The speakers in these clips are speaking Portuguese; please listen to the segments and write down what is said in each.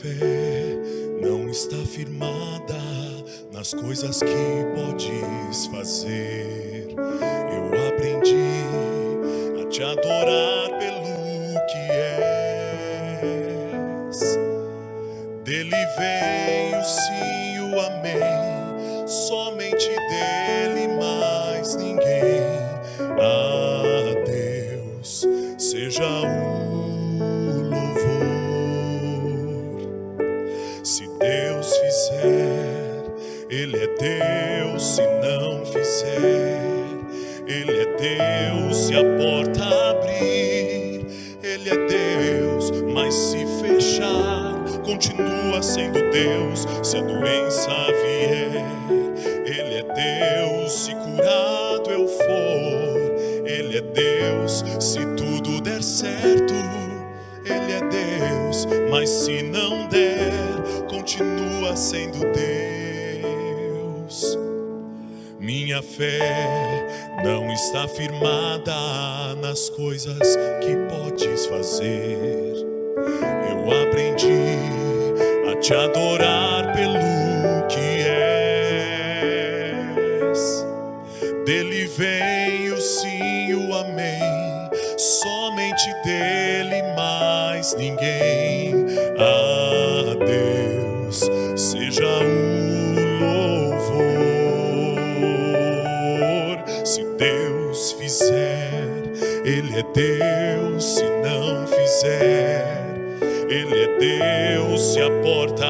fé não está firmada nas coisas que podes fazer. Eu aprendi a te adorar pelo que és. Dele veio sim o amém, somente dele mais ninguém. A Deus seja o louvor. Se Deus fizer, Ele é Deus. Se não fizer, Ele é Deus. Se a porta abrir, Ele é Deus. Mas se fechar, continua sendo Deus. Se a doença vier, Ele é Deus. Se curado eu for, Ele é Deus. Se tudo der certo, Ele é Deus. Mas se não der, continua sendo Deus. Minha fé não está firmada nas coisas que podes fazer. Eu aprendi a te adorar pelo que és. Dele veio sim o amém, somente dele mais ninguém. A Deus seja o louvor. Se Deus fizer, Ele é Deus. Se não fizer, Ele é Deus. Se a porta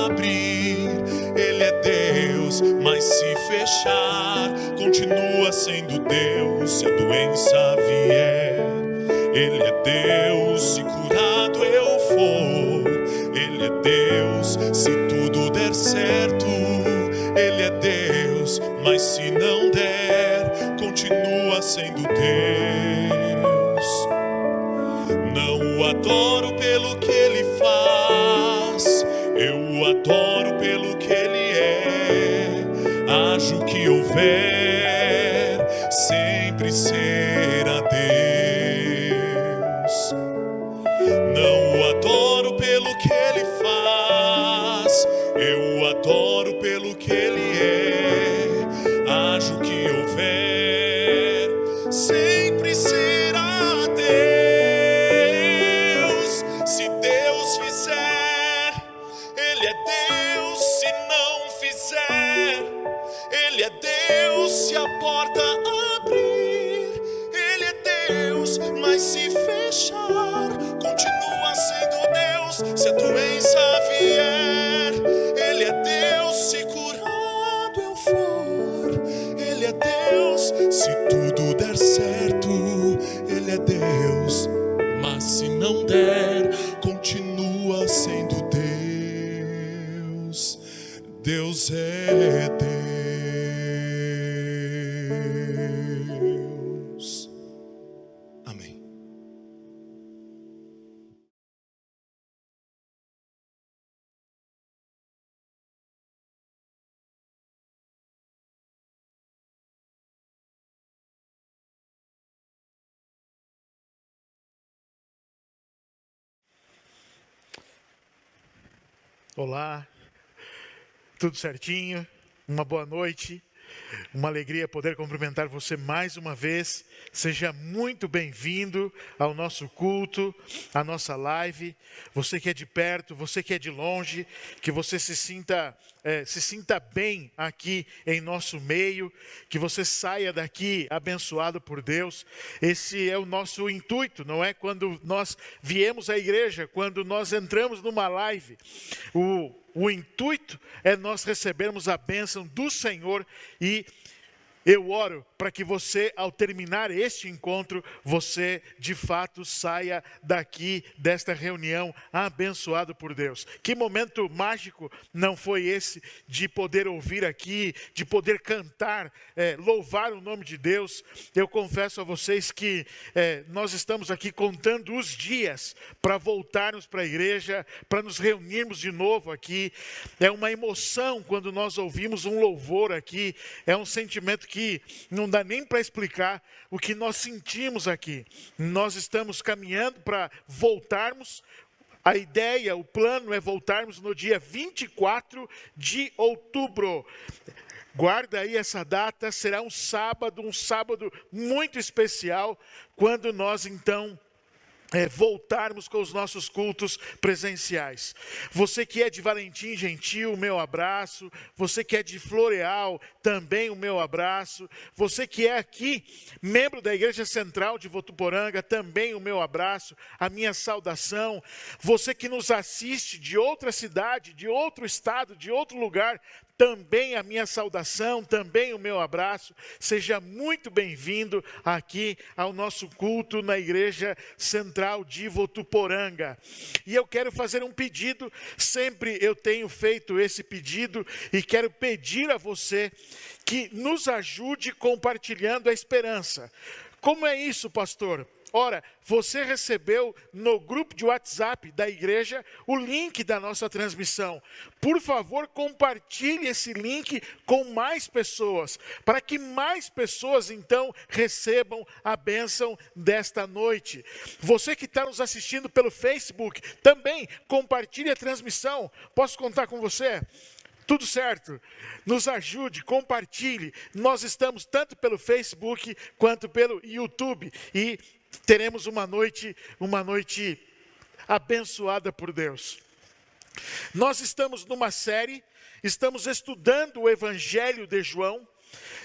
abrir, Ele é Deus. Mas se fechar, continua sendo Deus. Se a doença vier, Ele é Deus. Se curado eu for, Ele é Deus. Se tudo der certo, Ele é Deus. Mas se não der, continua sendo Deus. Não o adoro pelo que Ele faz, eu o adoro pelo que Ele é. Haja o que houver, sempre será Deus. Não o adoro pelo que Ele faz, eu o adoro pelo que Ele é. Haja o que houver, sempre será Deus. Se Deus fizer, Ele é Deus. Se não fizer, Ele é Deus. Se a porta abrir, Ele é Deus. Mas se fechar, continua sendo Deus. Se a doença vier, Ele é Deus. Se curado eu for, Ele é Deus. Se tudo der certo, Ele é Deus. Mas se não der, continua sendo Deus. Deus é Deus. Amém. Olá, tudo certinho? Uma boa noite, uma alegria poder cumprimentar você mais uma vez. Seja muito bem-vindo ao nosso culto, à nossa live. Você que é de perto, você que é de longe, que você se sinta bem aqui em nosso meio, que você saia daqui abençoado por Deus. Esse é o nosso intuito, não é? Quando nós viemos à igreja, quando nós entramos numa live, o intuito é nós recebermos a bênção do Senhor. E eu oro para que você, ao terminar este encontro, você de fato saia daqui desta reunião abençoado por Deus. Que momento mágico não foi esse de poder ouvir aqui, de poder cantar, louvar o nome de Deus. Eu confesso a vocês que nós estamos aqui contando os dias para voltarmos para a igreja, para nos reunirmos de novo aqui. É uma emoção quando nós ouvimos um louvor aqui, é um sentimento que não dá nem para explicar o que nós sentimos aqui. Nós estamos caminhando para voltarmos A ideia, o plano é voltarmos no dia 24 de outubro. Guarda aí essa data, será um sábado muito especial, quando nós então voltarmos com os nossos cultos presenciais. Você que é de Valentim Gentil, o meu abraço. Você que é de Floreal, também o meu abraço. Você que é aqui, membro da Igreja Central de Votuporanga, também o meu abraço, a minha saudação. Você que nos assiste de outra cidade, de outro estado, de outro lugar, também a minha saudação, também o meu abraço. Seja muito bem-vindo aqui ao nosso culto na Igreja Central de Votuporanga. E eu quero fazer um pedido, sempre eu tenho feito esse pedido, e quero pedir a você que nos ajude compartilhando a esperança. Como é isso, pastor? Ora, você recebeu no grupo de WhatsApp da igreja o link da nossa transmissão. Por favor, compartilhe esse link com mais pessoas, para que mais pessoas então recebam a bênção desta noite. Você que está nos assistindo pelo Facebook, também compartilhe a transmissão. Posso contar com você? Tudo certo? Nos ajude, compartilhe. Nós estamos tanto pelo Facebook quanto pelo YouTube, e teremos uma noite abençoada por Deus. Nós estamos numa série, estamos estudando o Evangelho de João.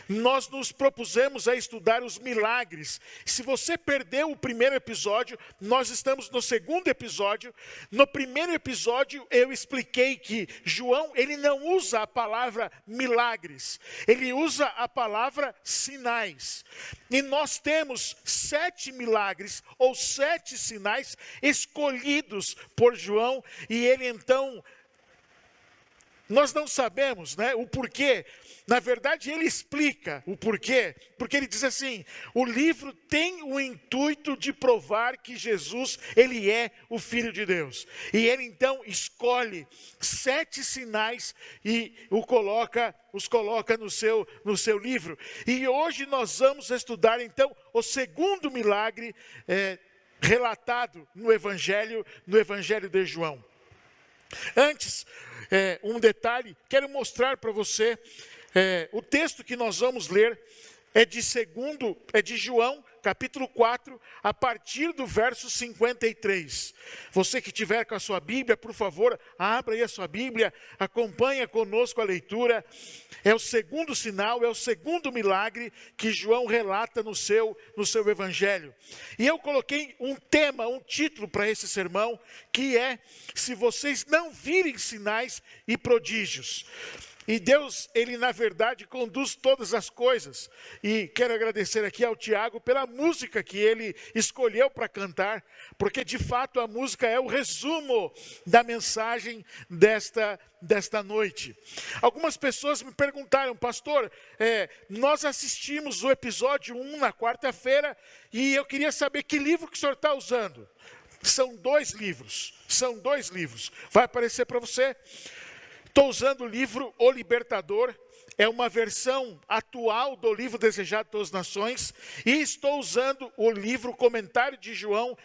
Nós nos propusemos a estudar os milagres. Se você perdeu o primeiro episódio, nós estamos no segundo episódio. No primeiro episódio eu expliquei que João, ele não usa a palavra milagres, ele usa a palavra sinais. E nós temos 7 milagres ou 7 sinais escolhidos por João, e ele então, nós não sabemos, o porquê. Na verdade, ele explica o porquê, porque ele diz assim: o livro tem o intuito de provar que Jesus, ele é o Filho de Deus. E ele então escolhe 7 sinais e os coloca no seu livro. E hoje nós vamos estudar então o segundo milagre relatado no Evangelho de João. Antes, um detalhe, quero mostrar para você. O texto que nós vamos ler é de João, capítulo 4, a partir do verso 53. Você que tiver com a sua Bíblia, por favor, abra aí a sua Bíblia, acompanha conosco a leitura. É o segundo sinal, é o segundo milagre que João relata no seu Evangelho. E eu coloquei um título para esse sermão, que é: se vocês não virem sinais e prodígios. E Deus, ele na verdade conduz todas as coisas. E quero agradecer aqui ao Tiago pela música que ele escolheu para cantar, porque de fato a música é o resumo da mensagem desta noite. Algumas pessoas me perguntaram: pastor, nós assistimos o episódio 1 na quarta-feira, e eu queria saber que livro que o senhor está usando. São 2 livros. Vai aparecer para você. Estou usando o livro O Libertador, é uma versão atual do livro Desejado de Todas as Nações, e estou usando o livro Comentário de João,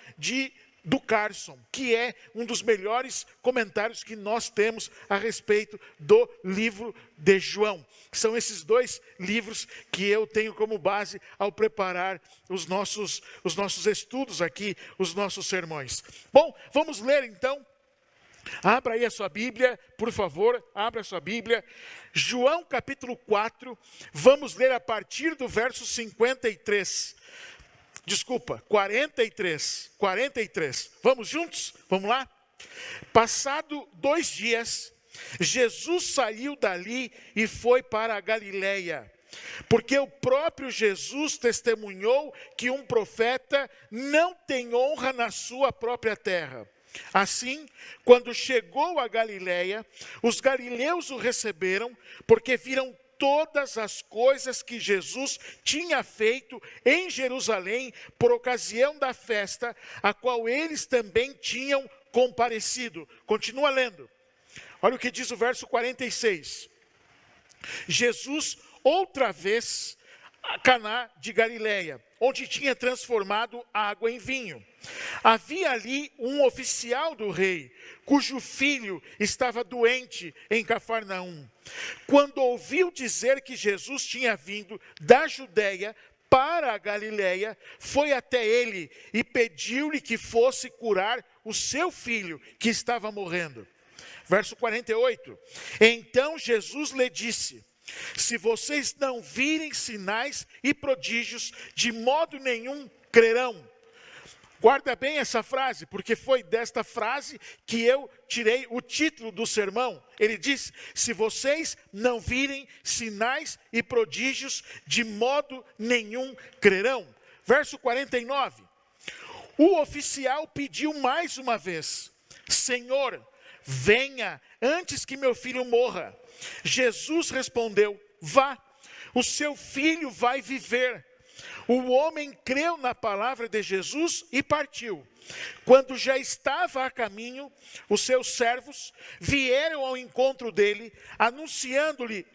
do Carson, que é um dos melhores comentários que nós temos a respeito do livro de João. São esses 2 livros que eu tenho como base ao preparar os nossos estudos aqui, os nossos sermões. Bom, vamos ler então. Abra aí a sua Bíblia, por favor, abra a sua Bíblia. João capítulo 4, vamos ler a partir do verso 43. Desculpa, 43. Vamos juntos? Vamos lá? Passado 2 dias, Jesus saiu dali e foi para a Galileia, porque o próprio Jesus testemunhou que um profeta não tem honra na sua própria terra. Assim, quando chegou a Galileia, os galileus o receberam, porque viram todas as coisas que Jesus tinha feito em Jerusalém por ocasião da festa, a qual eles também tinham comparecido. Continua lendo. Olha o que diz o verso 46. Jesus, outra vez, a Caná de Galileia, onde tinha transformado água em vinho. Havia ali um oficial do rei, cujo filho estava doente em Cafarnaum. Quando ouviu dizer que Jesus tinha vindo da Judeia para a Galileia, foi até ele e pediu-lhe que fosse curar o seu filho, que estava morrendo. Verso 48. Então Jesus lhe disse: se vocês não virem sinais e prodígios, de modo nenhum crerão. Guarda bem essa frase, porque foi desta frase que eu tirei o título do sermão. Ele diz: se vocês não virem sinais e prodígios, de modo nenhum crerão. Verso 49. O oficial pediu mais uma vez: Senhor, venha antes que meu filho morra. Jesus respondeu: vá, o seu filho vai viver. O homem creu na palavra de Jesus e partiu. Quando já estava a caminho, os seus servos vieram ao encontro dele, anunciando-lhe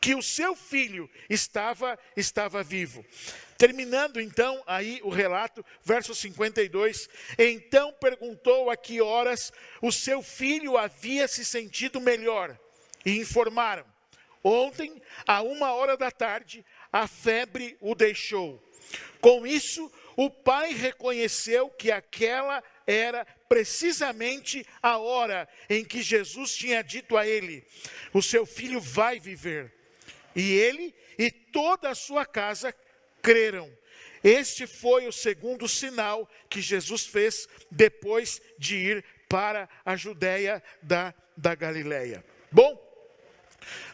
que o seu filho estava vivo. Terminando então aí o relato, verso 52, então perguntou a que horas o seu filho havia se sentido melhor, e informaram: ontem, à 1h da tarde, a febre o deixou. Com isso, o pai reconheceu que aquela era precisamente a hora em que Jesus tinha dito a ele: o seu filho vai viver. E ele e toda a sua casa creram. Este foi o segundo sinal que Jesus fez depois de ir para a Judeia da Galileia. Bom,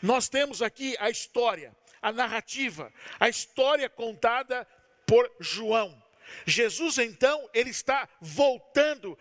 nós temos aqui a história, a narrativa, a história contada por João. Jesus então, ele está voltando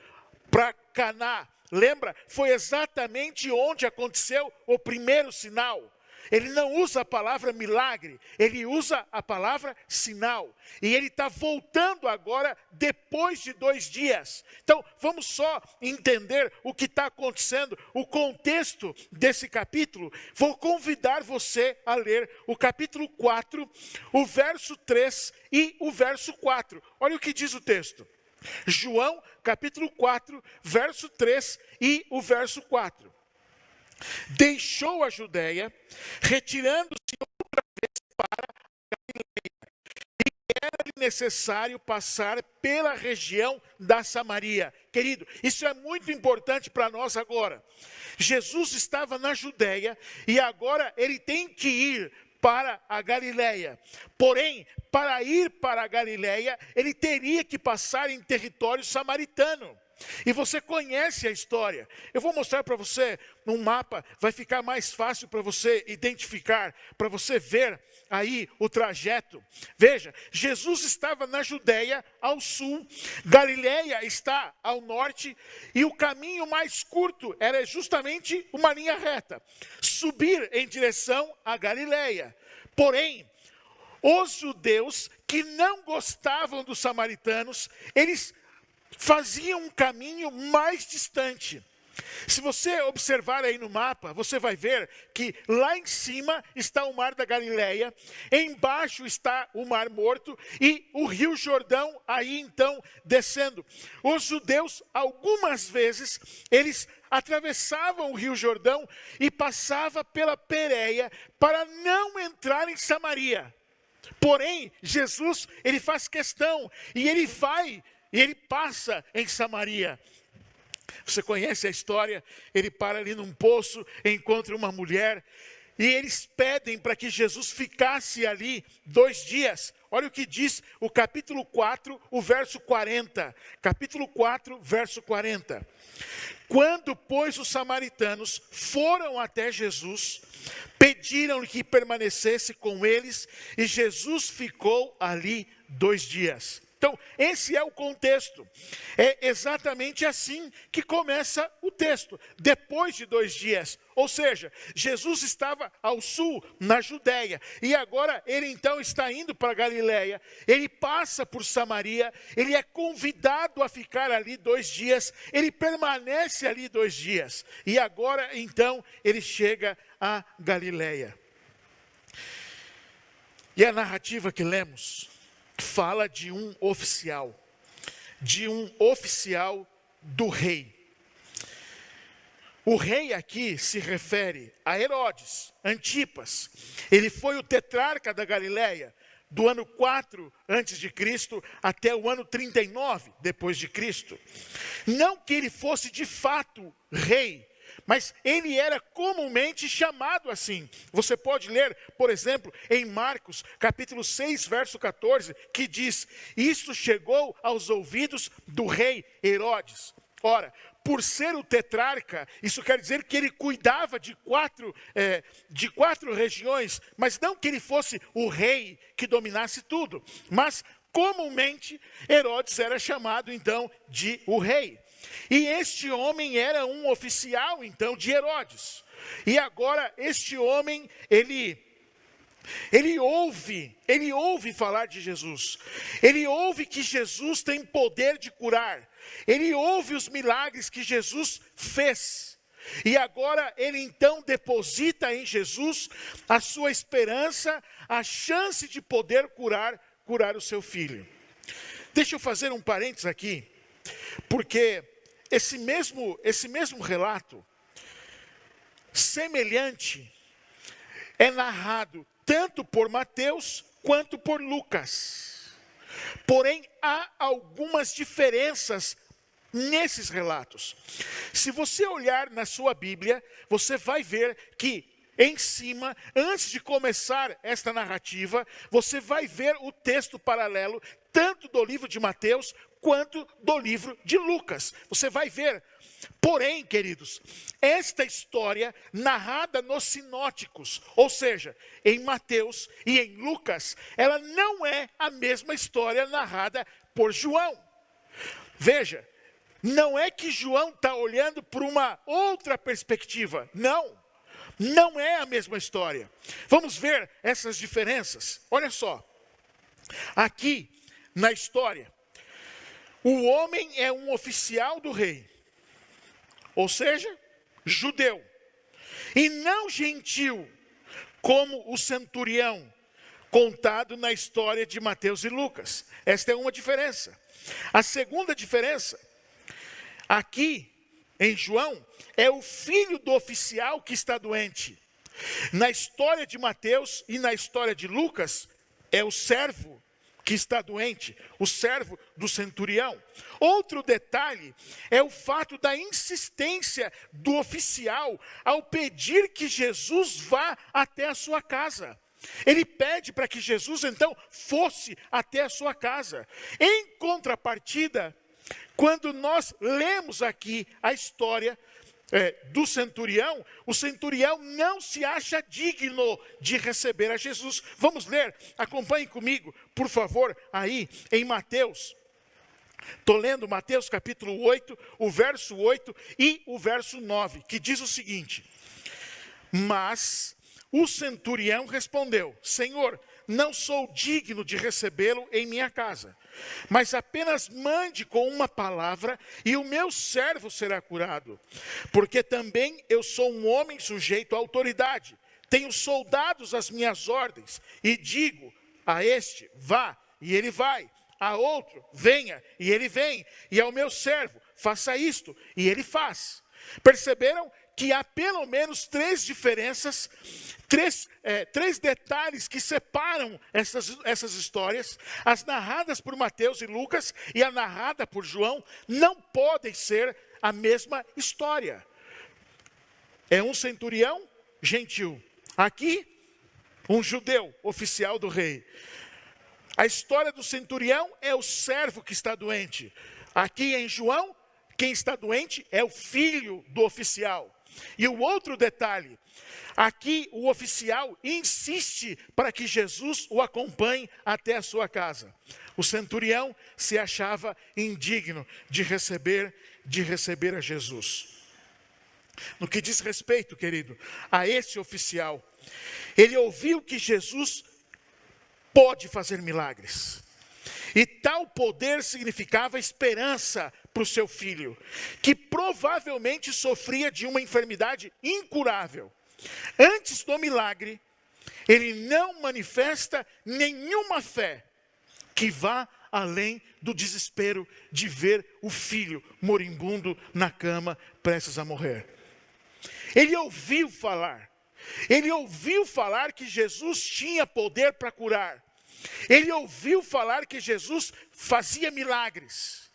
para Caná. Lembra? Foi exatamente onde aconteceu o primeiro sinal. Ele não usa a palavra milagre, ele usa a palavra sinal. E ele está voltando agora depois de 2 dias. Então, vamos só entender o que está acontecendo, o contexto desse capítulo. Vou convidar você a ler o capítulo 4, o verso 3 e o verso 4. Olha o que diz o texto. João, capítulo 4, verso 3 e o verso 4. Deixou a Judeia, retirando-se outra vez para a Galileia, e era-lhe necessário passar pela região da Samaria. Querido, isso é muito importante para nós agora. Jesus estava na Judeia e agora ele tem que ir para a Galileia. Porém, para ir para a Galileia, ele teria que passar em território samaritano. E você conhece a história. Eu vou mostrar para você num mapa, vai ficar mais fácil para você identificar, para você ver aí o trajeto. Veja, Jesus estava na Judeia ao sul, Galileia está ao norte, e o caminho mais curto era justamente uma linha reta, subir em direção à Galileia. Porém, os judeus que não gostavam dos samaritanos, eles faziam um caminho mais distante. Se você observar aí no mapa, você vai ver que lá em cima está o mar da Galileia, embaixo está o Mar Morto e o Rio Jordão aí então descendo. Os judeus, algumas vezes, eles atravessavam o Rio Jordão e passavam pela Pérea para não entrar em Samaria. Porém, Jesus, ele faz questão e ele vai e ele passa em Samaria. Você conhece a história? Ele para ali num poço, encontra uma mulher, e eles pedem para que Jesus ficasse ali 2 dias. Olha o que diz o capítulo 4, o verso 40. Capítulo 4, verso 40. Quando, pois, os samaritanos foram até Jesus, pediram-lhe que permanecesse com eles, e Jesus ficou ali 2 dias. Então, esse é o contexto. É exatamente assim que começa o texto. Depois de 2 dias. Ou seja, Jesus estava ao sul, na Judeia. E agora ele então está indo para Galileia. Ele passa por Samaria. Ele é convidado a ficar ali 2 dias. Ele permanece ali 2 dias. E agora então ele chega a Galileia. E a narrativa que lemos fala de um oficial do rei. O rei aqui se refere a Herodes Antipas. Ele foi o tetrarca da Galileia, do ano 4 a.C. até o ano 39 depois de Cristo. Não que ele fosse de fato rei, mas ele era comumente chamado assim. Você pode ler, por exemplo, em Marcos, capítulo 6, verso 14, que diz: "Isso chegou aos ouvidos do rei Herodes." Ora, por ser o tetrarca, isso quer dizer que ele cuidava de quatro regiões, mas não que ele fosse o rei que dominasse tudo. Mas, comumente, Herodes era chamado, então, de o rei. E este homem era um oficial, então, de Herodes. E agora, este homem, ele ouve falar de Jesus. Ele ouve que Jesus tem poder de curar. Ele ouve os milagres que Jesus fez. E agora ele então deposita em Jesus a sua esperança, a chance de poder curar o seu filho. Deixa eu fazer um parênteses aqui, porque esse mesmo relato, semelhante, é narrado tanto por Mateus quanto por Lucas. Porém, há algumas diferenças nesses relatos. Se você olhar na sua Bíblia, você vai ver que em cima, antes de começar esta narrativa, você vai ver o texto paralelo, tanto do livro de Mateus, quanto do livro de Lucas. Você vai ver. Porém, queridos, esta história narrada nos sinóticos, ou seja, em Mateus e em Lucas, ela não é a mesma história narrada por João. Veja, não é que João está olhando por uma outra perspectiva. Não é a mesma história. Vamos ver essas diferenças. Olha só, aqui na história, o homem é um oficial do rei, ou seja, judeu, e não gentil, como o centurião contado na história de Mateus e Lucas. Esta é uma diferença. A segunda diferença, aqui em João, é o filho do oficial que está doente. Na história de Mateus e na história de Lucas, é o servo que está doente, o servo do centurião. Outro detalhe é o fato da insistência do oficial ao pedir que Jesus vá até a sua casa. Ele pede para que Jesus então fosse até a sua casa. Em contrapartida, quando nós lemos aqui a história do centurião, o centurião não se acha digno de receber a Jesus. Vamos ler, acompanhe comigo, por favor, aí em Mateus. Estou lendo Mateus capítulo 8, o verso 8 e o verso 9, que diz o seguinte: "Mas o centurião respondeu: Senhor, não sou digno de recebê-lo em minha casa, mas apenas mande com uma palavra e o meu servo será curado. Porque também eu sou um homem sujeito à autoridade, tenho soldados às minhas ordens, e digo a este, vá, e ele vai, a outro, venha, e ele vem, e ao meu servo, faça isto, e ele faz." Perceberam que há pelo menos três diferenças, três detalhes que separam essas histórias. As narradas por Mateus e Lucas e a narrada por João não podem ser a mesma história. É um centurião gentil. Aqui, um judeu, oficial do rei. A história do centurião é o servo que está doente. Aqui em João, quem está doente é o filho do oficial. E o outro detalhe, aqui o oficial insiste para que Jesus o acompanhe até a sua casa. O centurião se achava indigno de receber a Jesus. No que diz respeito, querido, a esse oficial, ele ouviu que Jesus pode fazer milagres. E tal poder significava esperança para o seu filho, que provavelmente sofria de uma enfermidade incurável. Antes do milagre, ele não manifesta nenhuma fé que vá além do desespero de ver o filho moribundo na cama, prestes a morrer. Ele ouviu falar que Jesus tinha poder para curar. Ele ouviu falar que Jesus fazia milagres.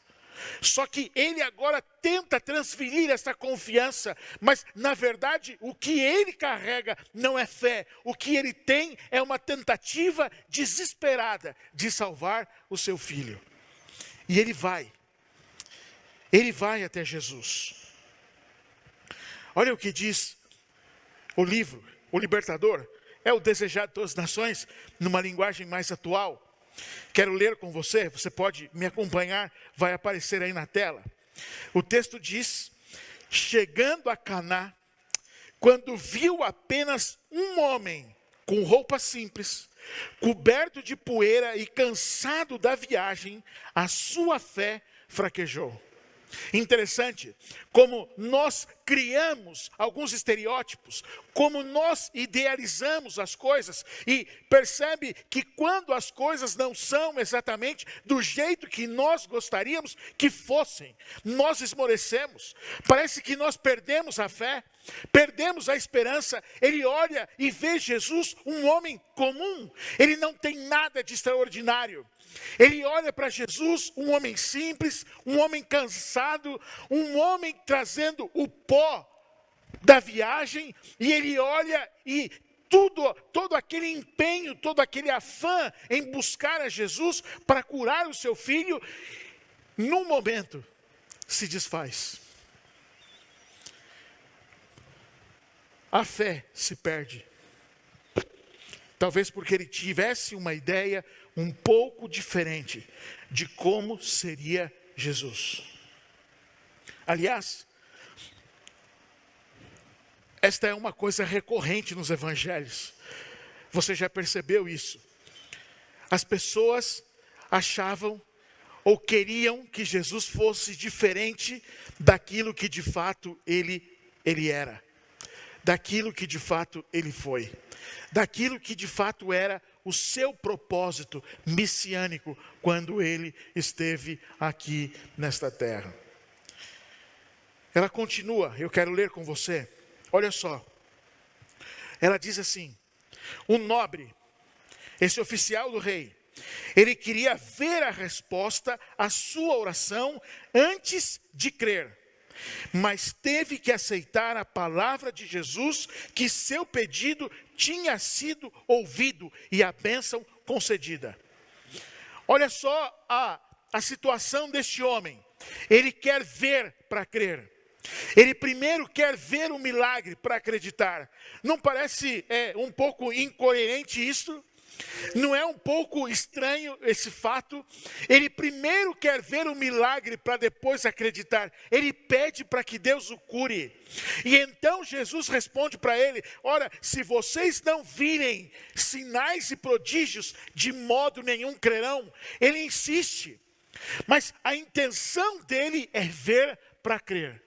Só que ele agora tenta transferir essa confiança, mas na verdade o que ele carrega não é fé. O que ele tem é uma tentativa desesperada de salvar o seu filho. E ele vai até Jesus. Olha o que diz o livro, O Libertador, é o desejado de todas as nações, numa linguagem mais atual. Quero ler com você, você pode me acompanhar, vai aparecer aí na tela. O texto diz: chegando a Caná, quando viu apenas um homem com roupa simples, coberto de poeira e cansado da viagem, a sua fé fraquejou. Interessante como nós criamos alguns estereótipos, como nós idealizamos as coisas, e percebe que quando as coisas não são exatamente do jeito que nós gostaríamos que fossem, nós esmorecemos, parece que nós perdemos a fé, perdemos a esperança. Ele olha e vê Jesus, um homem comum, ele não tem nada de extraordinário. Ele olha para Jesus, um homem simples, um homem cansado, um homem trazendo o pó da viagem, e ele olha e todo aquele empenho, todo aquele afã em buscar a Jesus para curar o seu filho, num momento se desfaz. A fé se perde. Talvez porque ele tivesse uma ideia um pouco diferente de como seria Jesus. Aliás, esta é uma coisa recorrente nos evangelhos. Você já percebeu isso? As pessoas achavam ou queriam que Jesus fosse diferente daquilo que de fato ele era. Daquilo que de fato ele foi. Daquilo que de fato era o seu propósito messiânico quando ele esteve aqui nesta terra. Ela continua, eu quero ler com você. Olha só. Ela diz assim: o nobre, esse oficial do rei, ele queria ver a resposta à sua oração antes de crer. Mas teve que aceitar a palavra de Jesus, que seu pedido tinha sido ouvido e a bênção concedida. Olha só a situação deste homem. Ele quer ver para crer. Ele primeiro quer ver o milagre para acreditar. Não parece um pouco incoerente isso? Não é um pouco estranho esse fato? Ele primeiro quer ver o milagre para depois acreditar. Ele pede para que Deus o cure. E então Jesus responde para ele: ora, se vocês não virem sinais e prodígios, de modo nenhum crerão. Ele insiste. Mas a intenção dele é ver para crer.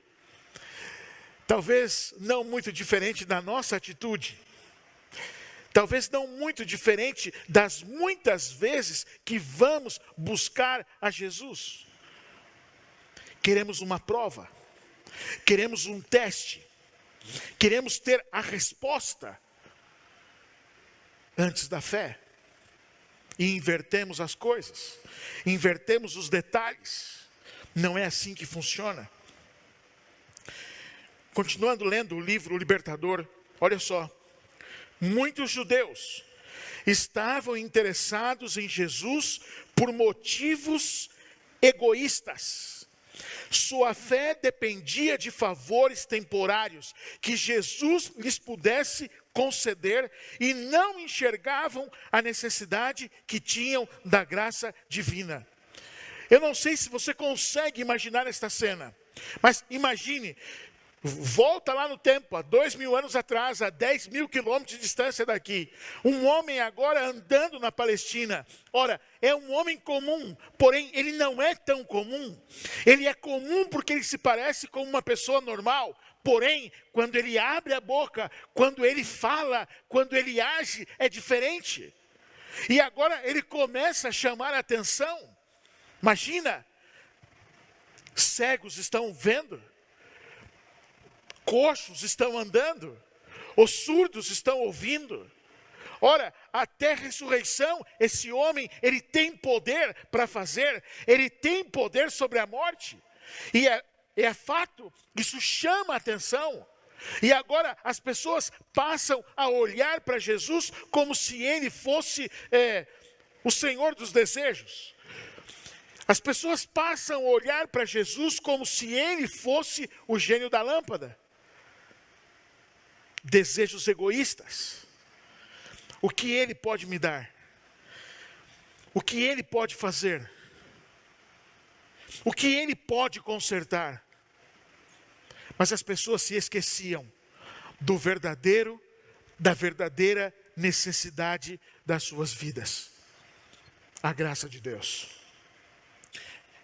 Talvez não muito diferente da nossa atitude. Talvez não muito diferente das muitas vezes que vamos buscar a Jesus. Queremos uma prova, queremos um teste, queremos ter a resposta antes da fé. E invertemos as coisas, invertemos os detalhes. Não é assim que funciona. Continuando lendo o livro O Libertador, olha só. Muitos judeus estavam interessados em Jesus por motivos egoístas. Sua fé dependia de favores temporários que Jesus lhes pudesse conceder e não enxergavam a necessidade que tinham da graça divina. Eu não sei se você consegue imaginar esta cena, mas imagine. Volta lá no tempo, há 2000 anos atrás, a 10.000 quilômetros de distância daqui. Um homem agora andando na Palestina. Ora, é um homem comum, porém ele não é tão comum. Ele é comum porque ele se parece com uma pessoa normal. Porém, quando ele abre a boca, quando ele fala, quando ele age, é diferente. E agora ele começa a chamar a atenção. Imagina, cegos estão vendo, coxos estão andando, os surdos estão ouvindo. Ora, até a ressurreição, esse homem, ele tem poder para fazer, ele tem poder sobre a morte. E é fato, isso chama a atenção. E agora as pessoas passam a olhar para Jesus como se ele fosse o Senhor dos desejos. As pessoas passam a olhar para Jesus como se ele fosse o gênio da lâmpada. Desejos egoístas. O que ele pode me dar? O que ele pode fazer? O que ele pode consertar? Mas as pessoas se esqueciam da verdadeira necessidade das suas vidas. A graça de Deus.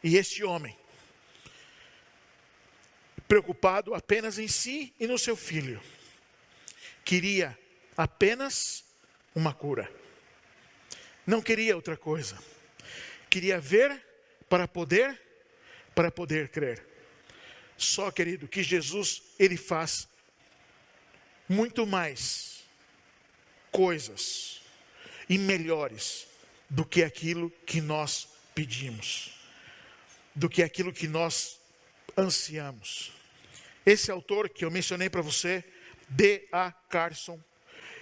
E este homem, preocupado apenas em si e no seu filho, queria apenas uma cura. Não queria outra coisa. Queria ver para poder crer. Só, querido, que Jesus, ele faz muito mais coisas e melhores do que aquilo que nós pedimos, do que aquilo que nós ansiamos. Esse autor que eu mencionei para você, D.A. Carson,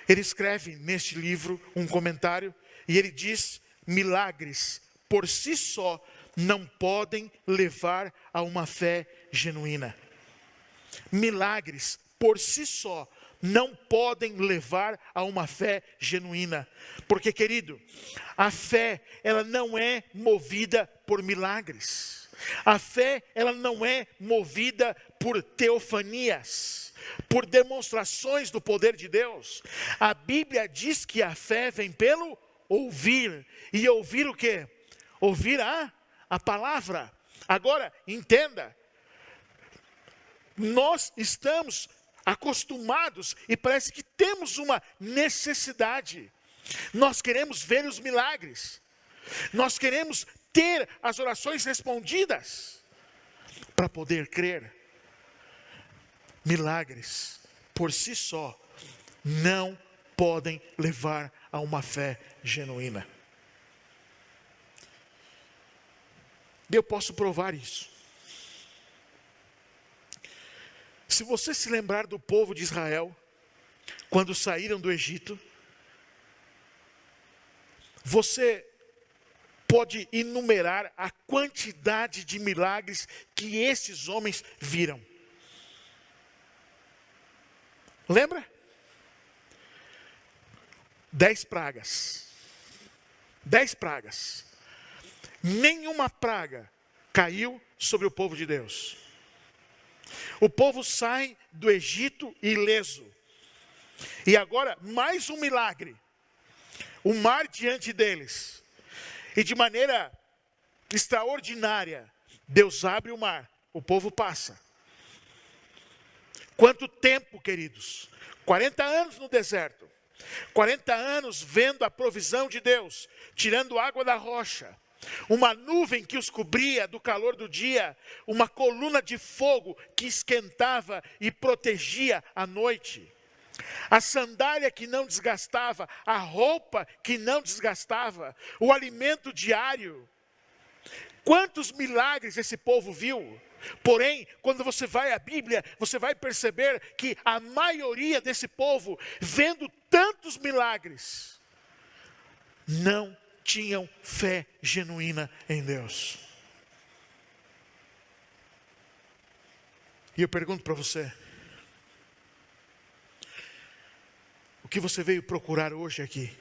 ele escreve neste livro um comentário e ele diz: milagres por si só não podem levar a uma fé genuína. Milagres por si só não podem levar a uma fé genuína. Porque, querido, a fé, ela não é movida por milagres. A fé, ela não é movida por teofanias, por demonstrações do poder de Deus. A Bíblia diz que a fé vem pelo ouvir. E ouvir o quê? Ouvir a palavra. Agora, entenda. Nós estamos acostumados e parece que temos uma necessidade. Nós queremos ver os milagres. Nós queremos ter as orações respondidas para poder crer. Milagres, por si só, não podem levar a uma fé genuína. E eu posso provar isso. Se você se lembrar do povo de Israel, quando saíram do Egito, você pode enumerar a quantidade de milagres que esses homens viram. Lembra? 10 pragas. 10 pragas. Nenhuma praga caiu sobre o povo de Deus. O povo sai do Egito ileso. E agora, mais um milagre. O mar diante deles. E de maneira extraordinária, Deus abre o mar. O povo passa. Quanto tempo, queridos? 40 anos no deserto. 40 anos vendo a provisão de Deus, tirando água da rocha. Uma nuvem que os cobria do calor do dia, uma coluna de fogo que esquentava e protegia à noite. A sandália que não desgastava, a roupa que não desgastava, o alimento diário. Quantos milagres esse povo viu? Porém, quando você vai à Bíblia, você vai perceber que a maioria desse povo, vendo tantos milagres, não tinham fé genuína em Deus. E eu pergunto para você, o que você veio procurar hoje aqui?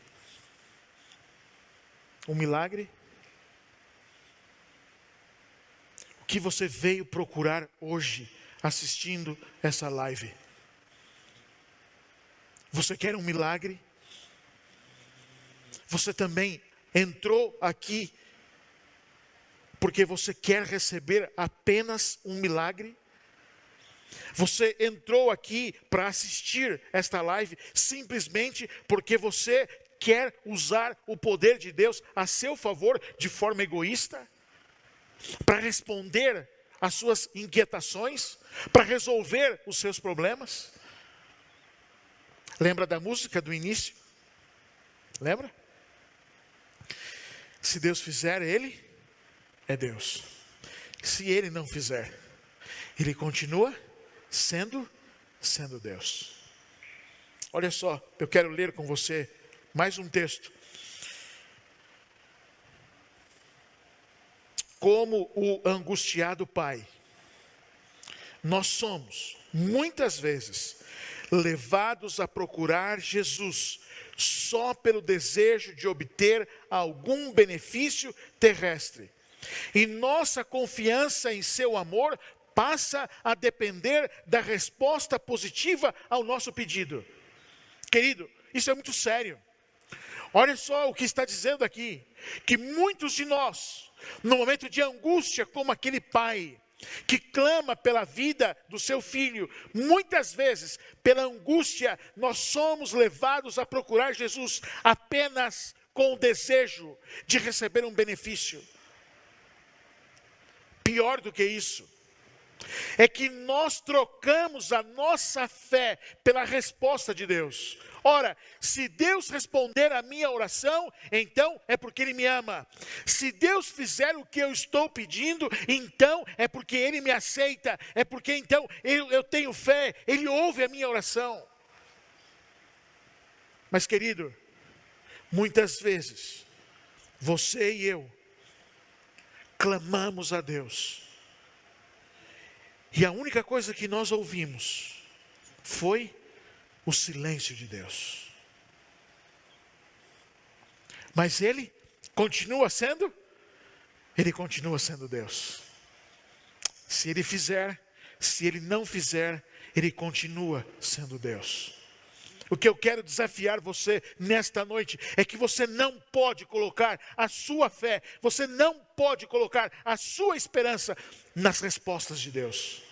Um milagre? O que você veio procurar hoje assistindo essa live? Você quer um milagre? Você também entrou aqui porque você quer receber apenas um milagre? Você entrou aqui para assistir esta live simplesmente porque você quer usar o poder de Deus a seu favor de forma egoísta? Para responder às suas inquietações? Para resolver os seus problemas? Lembra da música do início? Lembra? Se Deus fizer, Ele é Deus. Se Ele não fizer, Ele continua sendo Deus. Olha só, eu quero ler com você mais um texto. Como o angustiado pai, nós somos, muitas vezes, levados a procurar Jesus só pelo desejo de obter algum benefício terrestre. E nossa confiança em seu amor passa a depender da resposta positiva ao nosso pedido. Querido, isso é muito sério. Olha só o que está dizendo aqui, que muitos de nós, no momento de angústia, como aquele pai que clama pela vida do seu filho, muitas vezes, pela angústia, nós somos levados a procurar Jesus apenas com o desejo de receber um benefício. Pior do que isso, é que nós trocamos a nossa fé pela resposta de Deus. Ora, se Deus responder a minha oração, então é porque Ele me ama. Se Deus fizer o que eu estou pedindo, então é porque Ele me aceita. É porque então eu tenho fé, Ele ouve a minha oração. Mas querido, muitas vezes, você e eu clamamos a Deus. E a única coisa que nós ouvimos foi o silêncio de Deus. Mas Ele continua sendo Deus. Se Ele fizer, se Ele não fizer, Ele continua sendo Deus. O que eu quero desafiar você nesta noite é que você não pode colocar a sua fé, você não pode colocar a sua esperança nas respostas de Deus.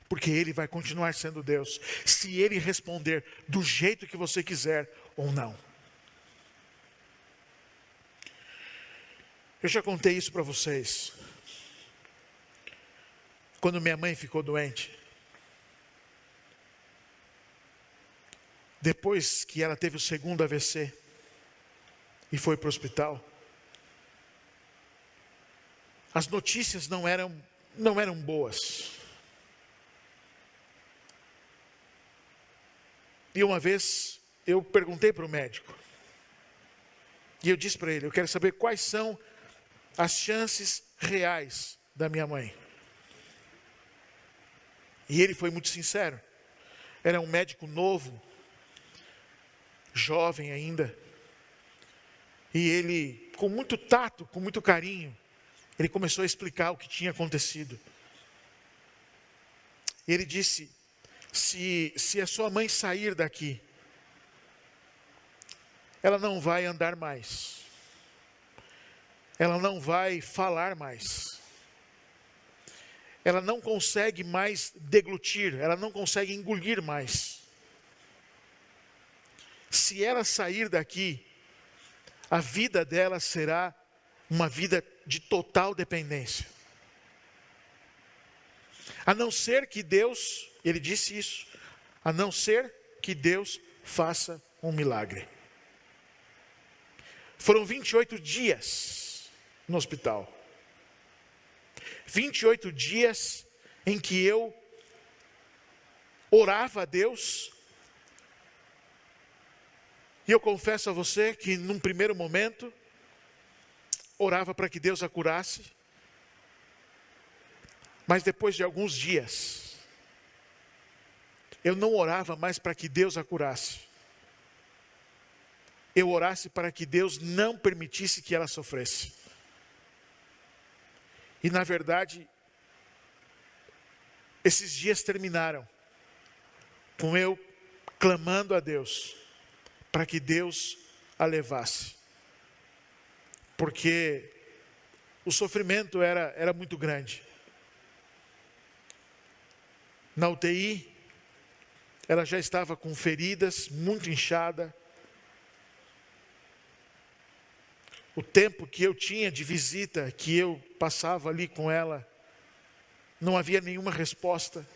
Porque Ele vai continuar sendo Deus, se Ele responder do jeito que você quiser ou não. Eu já contei isso para vocês. Quando minha mãe ficou doente, depois que ela teve o segundo AVC e foi para o hospital, as notícias não eram boas. E uma vez eu perguntei para o médico, e eu disse para ele, eu quero saber quais são as chances reais da minha mãe. E ele foi muito sincero. Era um médico novo, jovem ainda, e ele, com muito tato, com muito carinho, ele começou a explicar o que tinha acontecido. E ele disse, se a sua mãe sair daqui, ela não vai andar mais, ela não vai falar mais, ela não consegue mais deglutir, ela não consegue engolir mais. Se ela sair daqui, a vida dela será uma vida de total dependência. A não ser que Deus, ele disse isso, a não ser que Deus faça um milagre. Foram 28 dias no hospital. 28 dias em que eu orava a Deus. E eu confesso a você que num primeiro momento, orava para que Deus a curasse. Mas depois de alguns dias, eu não orava mais para que Deus a curasse. Eu orasse para que Deus não permitisse que ela sofresse. E na verdade, esses dias terminaram com eu clamando a Deus para que Deus a levasse. Porque o sofrimento era muito grande. na UTI. Ela já estava com feridas, muito inchada. O tempo que eu tinha de visita, que eu passava ali com ela, não havia nenhuma resposta.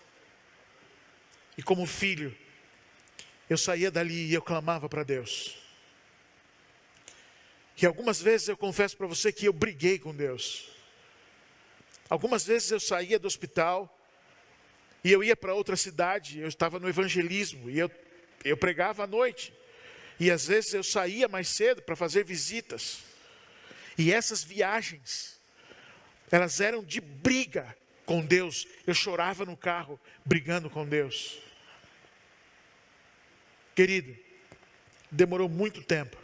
E como filho, eu saía dali e eu clamava para Deus. E algumas vezes eu confesso para você que eu briguei com Deus. Algumas vezes eu saía do hospital e eu ia para outra cidade, eu estava no evangelismo e eu pregava à noite. E às vezes eu saía mais cedo para fazer visitas. E essas viagens, elas eram de briga com Deus. Eu chorava no carro, brigando com Deus. Querido, demorou muito tempo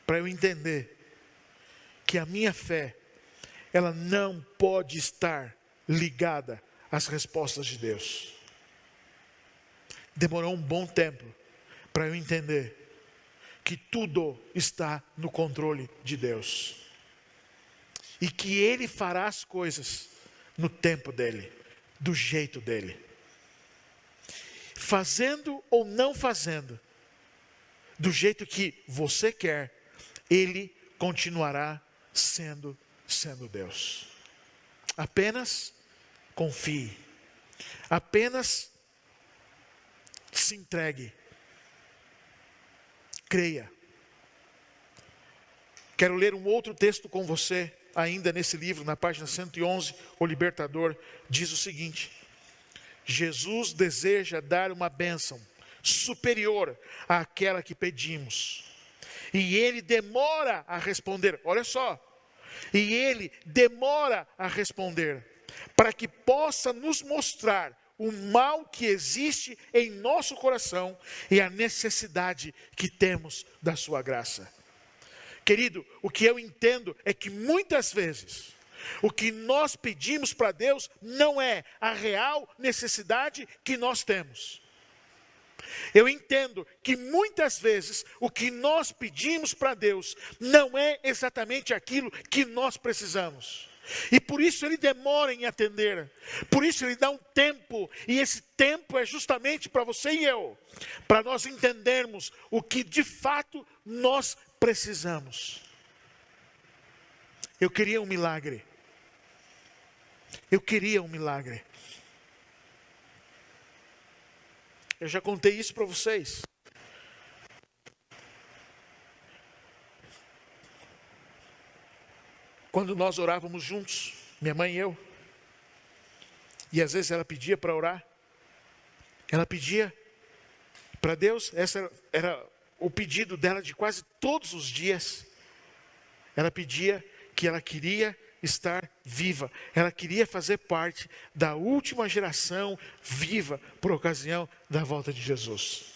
para eu entender que a minha fé, ela não pode estar ligada às respostas de Deus. Demorou um bom tempo para eu entender que tudo está no controle de Deus. E que Ele fará as coisas no tempo dEle, do jeito dEle. Fazendo ou não fazendo, do jeito que você quer, Ele continuará sendo Deus. Apenas confie. Apenas se entregue. Creia. Quero ler um outro texto com você, ainda nesse livro, na página 111, O Libertador, diz o seguinte: Jesus deseja dar uma bênção superior àquela que pedimos. E Ele demora a responder, olha só. E Ele demora a responder, para que possa nos mostrar o mal que existe em nosso coração e a necessidade que temos da sua graça. Querido, o que eu entendo é que muitas vezes o que nós pedimos para Deus não é a real necessidade que nós temos. Eu entendo que muitas vezes o que nós pedimos para Deus não é exatamente aquilo que nós precisamos. E por isso Ele demora em atender. Por isso Ele dá um tempo. E esse tempo é justamente para você e eu, para nós entendermos o que de fato nós precisamos. Eu queria um milagre. Eu queria um milagre. Eu já contei isso para vocês. Quando nós orávamos juntos, minha mãe e eu, e às vezes ela pedia para orar, ela pedia para Deus, essa era o pedido dela de quase todos os dias. Ela pedia que ela queria estar viva, ela queria fazer parte da última geração viva por ocasião da volta de Jesus.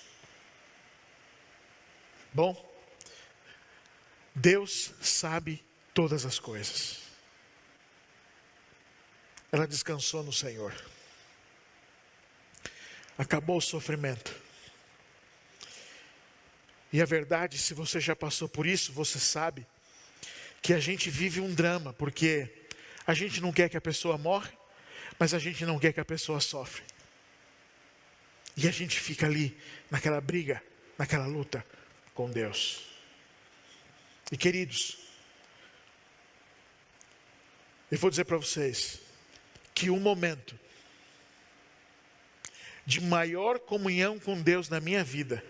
Bom, Deus sabe todas as coisas. Ela descansou no Senhor. Acabou o sofrimento. E a verdade, se você já passou por isso, você sabe que a gente vive um drama, porque a gente não quer que a pessoa morra, mas a gente não quer que a pessoa sofre. E a gente fica ali, naquela briga, naquela luta com Deus. E queridos, eu vou dizer para vocês que o momento de maior comunhão com Deus na minha vida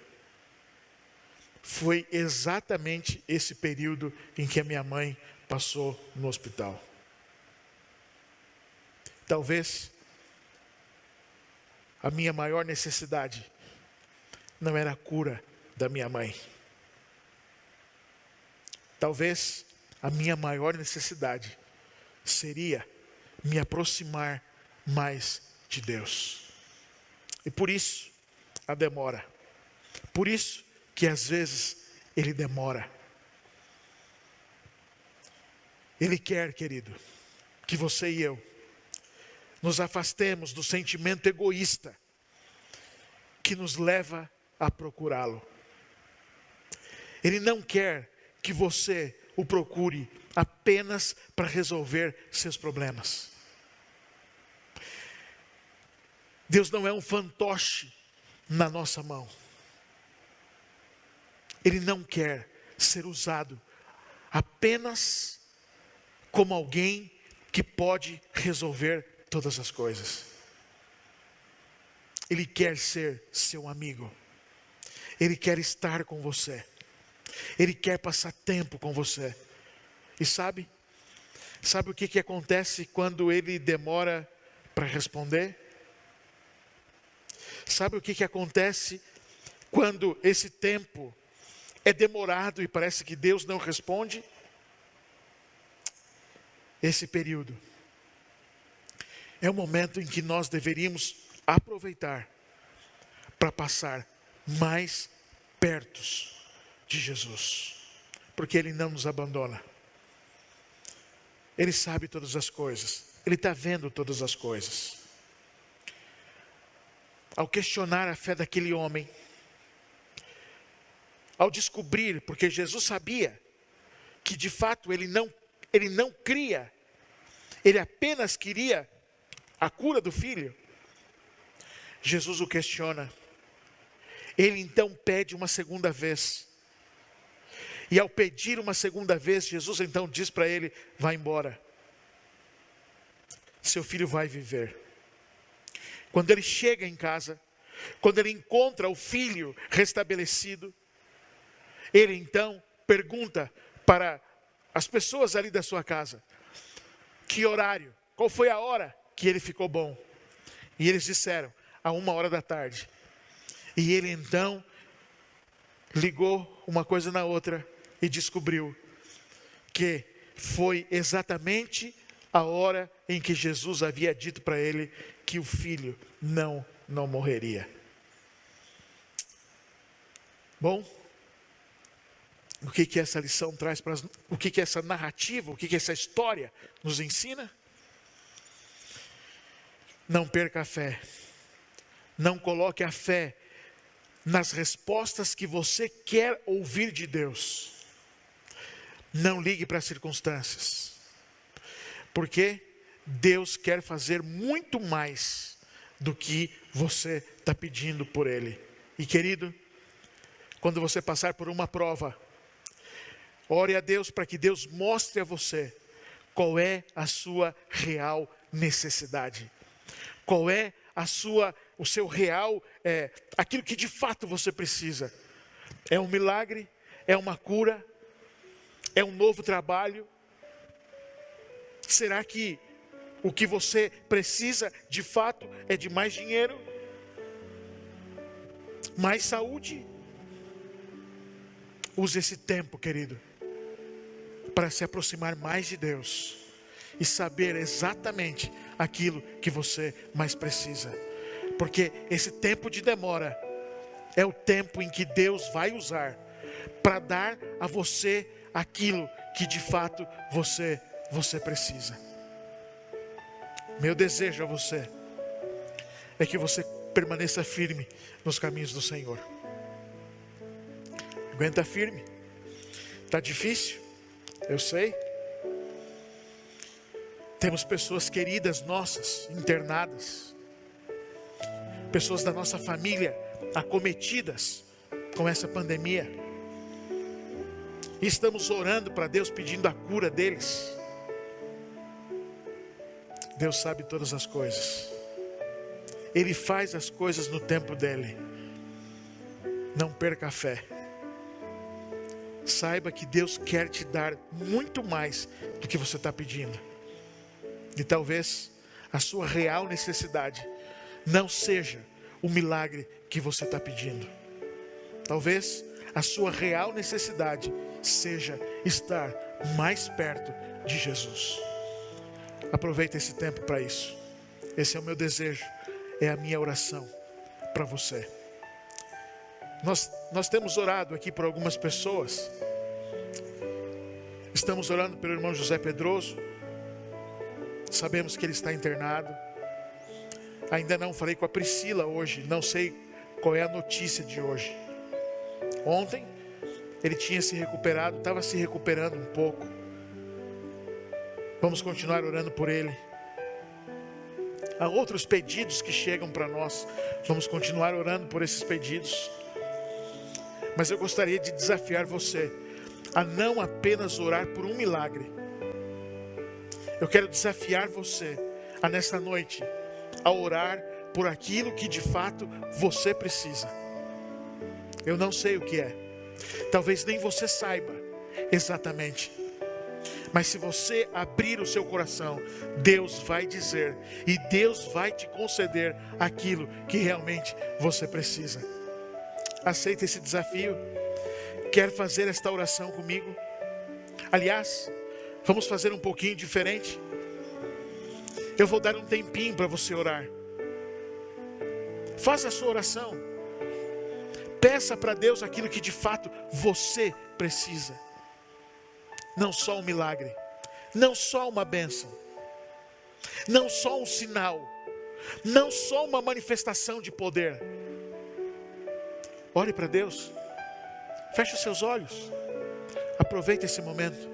foi exatamente esse período em que a minha mãe passou no hospital. Talvez a minha maior necessidade não era a cura da minha mãe. Talvez a minha maior necessidade seria me aproximar mais de Deus. E por isso a demora. Por isso que às vezes Ele demora. Ele quer, querido, que você e eu nos afastemos do sentimento egoísta que nos leva a procurá-lo. Ele não quer que você o procure apenas para resolver seus problemas. Deus não é um fantoche na nossa mão. Ele não quer ser usado apenas como alguém que pode resolver todas as coisas. Ele quer ser seu amigo. Ele quer estar com você. Ele quer passar tempo com você. E sabe o que acontece quando ele demora para responder? Sabe o que acontece quando esse tempo é demorado e parece que Deus não responde? Esse período é o momento em que nós deveríamos aproveitar para passar mais perto de Jesus, porque Ele não nos abandona. Ele sabe todas as coisas, Ele está vendo todas as coisas. Ao questionar a fé daquele homem, ao descobrir, porque Jesus sabia que de fato ele não cria, ele apenas queria a cura do filho, Jesus o questiona. Ele então pede uma segunda vez. E ao pedir uma segunda vez, Jesus então diz para ele: vai embora. Seu filho vai viver. Quando ele chega em casa, quando ele encontra o filho restabelecido, ele então pergunta para as pessoas ali da sua casa: que horário? Qual foi a hora que ele ficou bom? E eles disseram: a 1h da tarde. E ele então ligou uma coisa na outra e descobriu que foi exatamente a hora em que Jesus havia dito para ele que o filho não morreria. Bom, o que essa lição traz para nós? O que essa narrativa, o que essa história nos ensina? Não perca a fé. Não coloque a fé nas respostas que você quer ouvir de Deus. Não ligue para as circunstâncias. Porque Deus quer fazer muito mais do que você está pedindo por Ele. E querido, quando você passar por uma prova, ore a Deus para que Deus mostre a você qual é a sua real necessidade. Qual é o seu real, aquilo que de fato você precisa. É um milagre? É uma cura? É um novo trabalho? Será que o que você precisa de fato é de mais dinheiro? Mais saúde? Use esse tempo, querido, para se aproximar mais de Deus e saber exatamente aquilo que você mais precisa. Porque esse tempo de demora é o tempo em que Deus vai usar para dar a você aquilo que de fato você precisa. Meu desejo a você é que você permaneça firme nos caminhos do Senhor. Aguenta firme. Está difícil, eu sei. Temos pessoas queridas nossas internadas, pessoas da nossa família acometidas com essa pandemia. E estamos orando para Deus, pedindo a cura deles. Deus sabe todas as coisas. Ele faz as coisas no tempo dele. Não perca a fé. Saiba que Deus quer te dar muito mais do que você está pedindo. E talvez a sua real necessidade não seja o milagre que você está pedindo. Talvez a sua real necessidade seja estar mais perto de Jesus. Aproveita esse tempo para isso. Esse é o meu desejo, é a minha oração para você. Nós temos orado aqui por algumas pessoas. Estamos orando pelo irmão José Pedroso. Sabemos que ele está internado. Ainda não falei com a Priscila hoje. Não sei qual é a notícia de hoje. Ontem ele tinha se recuperado, estava se recuperando um pouco. Vamos continuar orando por ele. há outros pedidos que chegam para nós. Vamos continuar orando por esses pedidos. Mas eu gostaria de desafiar você a não apenas orar por um milagre. Eu quero desafiar você a nesta noite a orar por aquilo que de fato você precisa. Eu não sei o que é. Talvez nem você saiba exatamente. Mas se você abrir o seu coração, Deus vai dizer e Deus vai te conceder aquilo que realmente você precisa. Aceita esse desafio? Quer fazer esta oração comigo? Aliás, vamos fazer um pouquinho diferente. Eu vou dar um tempinho para você orar. Faça a sua oração. Peça para Deus aquilo que de fato você precisa. Não só um milagre, não só uma bênção, não só um sinal, não só uma manifestação de poder. Ore para Deus. Feche os seus olhos. Aproveite esse momento.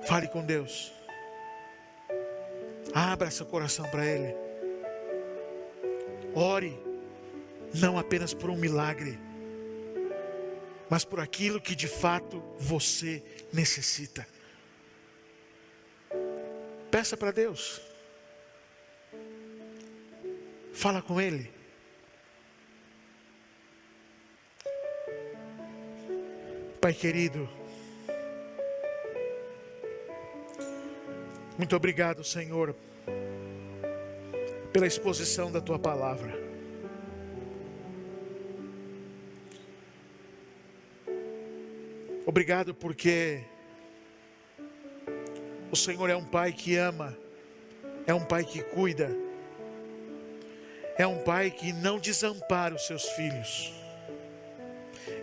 Fale com Deus. Abra seu coração para Ele. Ore, não apenas por um milagre, mas por aquilo que de fato você necessita. Peça para Deus. Fala com Ele. Pai querido, muito obrigado, Senhor, pela exposição da Tua palavra. Obrigado porque o Senhor é um Pai que ama, é um Pai que cuida, é um Pai que não desampara os seus filhos.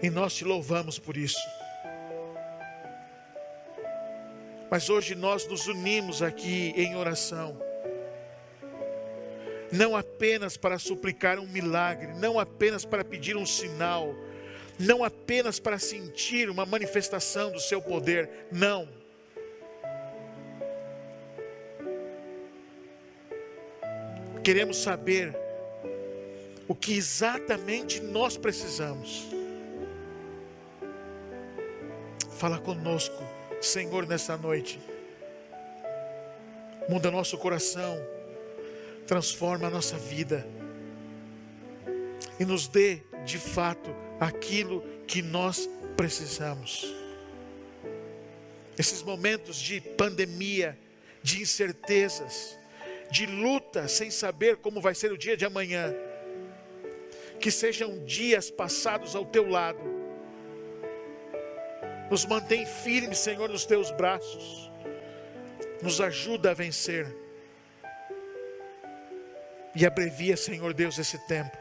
E nós te louvamos por isso. Mas hoje nós nos unimos aqui em oração, não apenas para suplicar um milagre, não apenas para pedir um sinal, não apenas para sentir uma manifestação do seu poder, não. Queremos saber o que exatamente nós precisamos. Fala conosco, Senhor, nessa noite. Muda nosso coração, transforma a nossa vida e nos dê de fato aquilo que nós precisamos. Esses momentos de pandemia, de incertezas, de luta sem saber como vai ser o dia de amanhã, que sejam dias passados ao teu lado. Nos mantém firmes, Senhor, nos teus braços. Nos ajuda a vencer. E abrevia, Senhor Deus, esse tempo.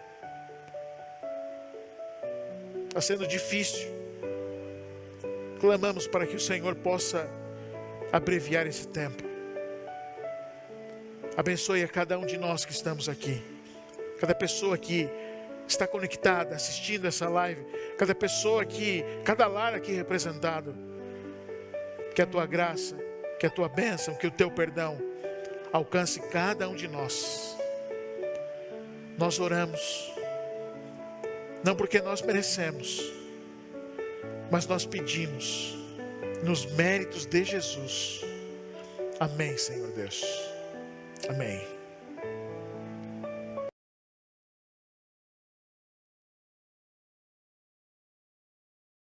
Está sendo difícil. Clamamos para que o Senhor possa abreviar esse tempo. Abençoe a cada um de nós que estamos aqui. Cada pessoa que está conectada, assistindo essa live. Cada pessoa aqui, cada lar aqui representado. Que a tua graça, que a tua bênção, que o teu perdão alcance cada um de nós. Nós oramos, não porque nós merecemos, mas nós pedimos nos méritos de Jesus. Amém, Senhor Deus. Amém.